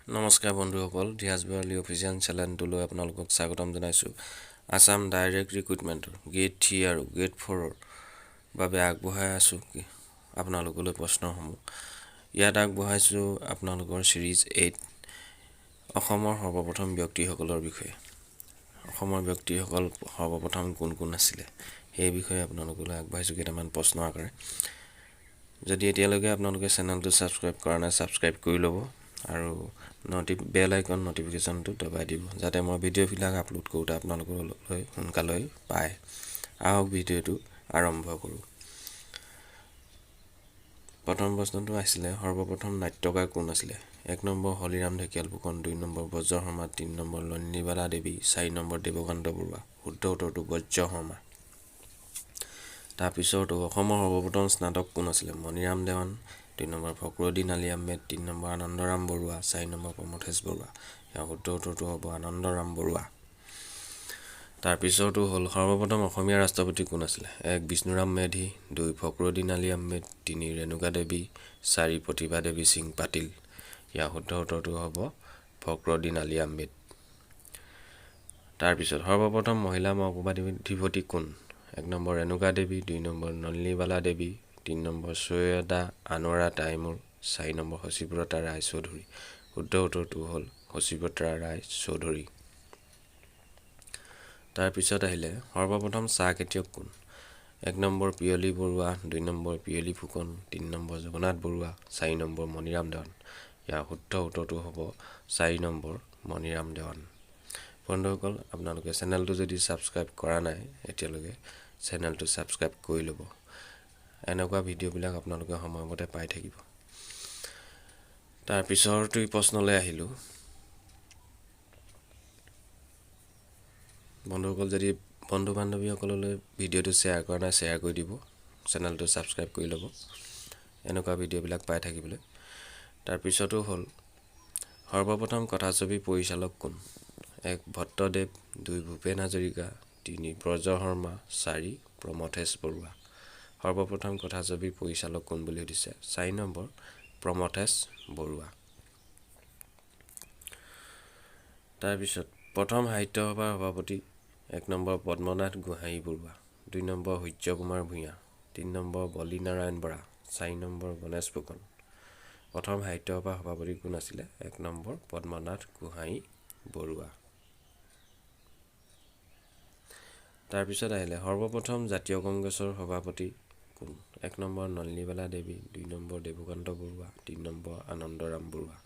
নমস্কাৰ বন্ধুসকল, ধীৰাজ বৰালী অফিচিয়েল চেনেলটোলৈ আপোনালোকক স্বাগতম জনাইছোঁ। আসাম ডাইৰেক্ট ৰিক্ৰুটমেণ্টৰ গ্ৰেড 3 আৰু গ্ৰেড 4ৰ বাবে আগবঢ়াই আছোঁ আপোনালোকলৈ প্ৰশ্নসমূহ। ইয়াত আগবঢ়াইছোঁ আপোনালোকৰ সিৰিজ 8 অসমৰ সৰ্বপ্ৰথম ব্যক্তিসকলৰ বিষয়ে। অসমৰ ব্যক্তিসকল সৰ্বপ্ৰথম কোন কোন আছিলে সেই বিষয়ে আপোনালোকলৈ আগবঢ়াইছোঁ কেইটামান প্ৰশ্ন আকাৰে। যদি এতিয়ালৈকে আপোনালোকে চেনেলটো ছাবস্ক্ৰাইব কৰা নাই, ছাবস্ক্ৰাইব কৰি ল'ব আৰু বেল আইকন নটিফিকেশ্যনটো দবাই দিব, যাতে মই ভিডিঅ'বিলাক আপলোড কৰোঁতে আপোনালোকলৈ সোনকালে পায়। আহক ভিডিঅ'টো আৰম্ভ কৰোঁ। প্ৰথম প্ৰশ্নটো আছিলে সৰ্বপ্ৰথম নাট্যকাৰ কোন আছিলে। 1 নম্বৰ হলিৰাম ঢেকিয়াল ফুকন, 2 নম্বৰ বজ্ৰ শৰ্মা, 3 নম্বৰ লন্নীবালা দেৱী, 4 নম্বৰ দেৱকান্ত বৰুৱা। শুদ্ধ উত্তৰটো বজ্ৰ শৰ্মা। তাৰপিছতো অসমৰ সৰ্বপ্ৰথম স্নাতক কোন আছিলে। Maniram Dewan, 2 number Fakhruddin Ali Ahmed, 3 number Anandaram Barua, 4 number Pramathesh Barua. ইয়াৰ শুদ্ধ উত্তৰটো হ'ব আনন্দৰাম বৰুৱা। তাৰপিছতো হ'ল সৰ্বপ্ৰথম অসমীয়া ৰাষ্ট্ৰপতি কোন আছিলে। 1 বিষ্ণুৰাম মেধি, 2 ফখৰুদ্দিন আলী আহমেদ, 3 ৰেণুকা দেৱী, 4 প্ৰতিভা দেৱী সিং পাটিল। ইয়াৰ শুদ্ধ উত্তৰটো হ'ব ফখৰুদ্দিন আলী আহমেদ। তাৰপিছত সৰ্বপ্ৰথম মহিলা মহকুমাধিপতি কোন। 1 নম্বৰ ৰেণুকা দেৱী, 2 number Nalinibala Devi, 3 number Syeda Anowara Timur, 4 number সচিব্ৰতা ৰায় চৌধুৰী। শুদ্ধ উত্তৰটো হ'ল সচিব্ৰতা ৰায় চৌধুৰী। তাৰপিছত আহিলে সৰ্বপ্ৰথম চাহ খেতিয়ক কোন। 1 number Piyali Barua, 2 number Piyali Phukan, 3 number Jagannath Barua, 4 number Maniram Dewan. ইয়াৰ শুদ্ধ উত্তৰটো হ'ব 4 নম্বৰ মণিৰাম দেৱান। বন্ধুসকল, আপোনালোকে চেনেলটো যদি ছাবস্ক্ৰাইব কৰা নাই এতিয়ালৈকে চেনেলটো ছাবস্ক্ৰাইব কৰি ল'ব। এনেকুৱা ভিডিঅ'বিলাক আপোনালোকে সময়মতে পাই থাকিব। তাৰপিছৰটো প্ৰশ্নলৈ আহিলোঁ। বন্ধুসকল, যদি বন্ধু বান্ধৱীসকললৈ ভিডিঅ'টো শ্বেয়াৰ কৰা নাই শ্বেয়াৰ কৰি দিব, চেনেলটো ছাবস্ক্ৰাইব কৰি ল'ব এনেকুৱা ভিডিঅ'বিলাক পাই থাকিবলৈ। তাৰপিছতো হ'ল সৰ্বপ্ৰথম কথাছবি পৰিচালক কোন। 1 ভট্টদেৱ, 2 ভূপেন হাজৰিকা, 3 ব্ৰজ শৰ্মা, 4 প্ৰমথেশ বৰুৱা। সৰ্বপ্ৰথম কথাছবি পৰিচালক কোন বুলি সুধিছে। 4 নম্বৰ প্ৰমথেশ বৰুৱা। তাৰপিছত প্ৰথম সাহিত্য সভাৰ সভাপতি 1 নম্বৰ পদ্মনাথ গোহাঁই বৰুৱা, 2 নম্বৰ সূৰ্য কুমাৰ ভূঞা, 3 নম্বৰ বলি নাৰায়ণ বৰা, 4 নম্বৰ গণেশ ফুকন। প্ৰথম সাহিত্য সভাৰ সভাপতি কোন আছিলে। 1 নম্বৰ পদ্মনাথ গোহাঁই বৰুৱা। তাৰপিছত আহিলে সৰ্বপ্ৰথম জাতীয় কংগ্ৰেছৰ সভাপতি কোন। 1 number Nalinibala Devi, 2 number Dev Kanta Barua, 3 number Anandaram Barua.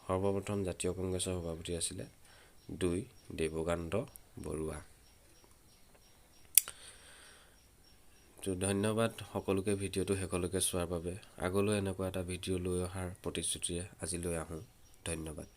সৰ্বপ্ৰথম জাতীয় কংগ্ৰেছৰ সভাপতি আছিলে 2 দেৱকান্ত বৰুৱা। ধন্যবাদ সকলোকে ভিডিঅ'টো শেষলৈকে চোৱাৰ বাবে। আগলৈ এনেকুৱা এটা ভিডিঅ' লৈ অহাৰ প্ৰতিশ্ৰুতিৰে আজিলৈ আহোঁ। ধন্যবাদ।